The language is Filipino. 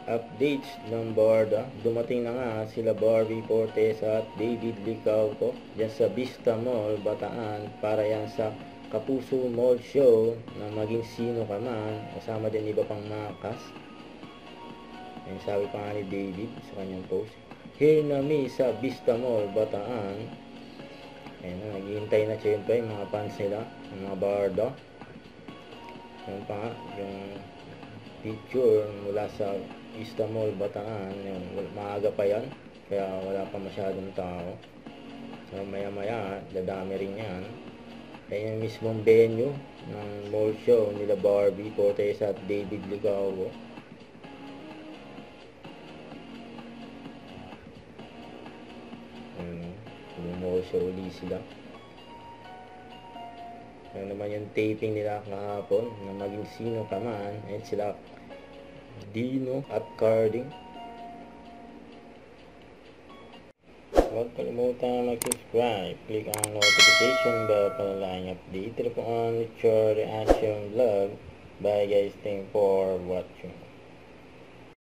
updates ng Barda. Dumating na nga sila Barbie Fortesa at David Licauco dyan sa Vista Mall, Bataan, para yan sa Kapuso Mall Show na maging sino ka man, kasama din iba pang mga cast. Ayun, sabi pa nga ni David sa kanyang post, "Here na mi sa Vista Mall, Bataan." Ayun na, naghihintay na siyempre yung mga fans nila, yung mga Barda. Ayun pa nga, yung picture mula sa Vista Mall, Bataan. Yun, maaga pa yan, kaya wala pa masyadong tao. So maya maya, dadami rin yan. Ayun yung mismong venue ng mall show nila Barbie Fortesa at David Licauco. Yung mall show ulit sila. Ano naman yung taping nila kahapon na maging sino ka man. Ayun sila Dino at Carding. Huwag kalimutan mag-subscribe. Click ang notification bell para lang update po on your reaction vlog. Bye guys, thanks for watching.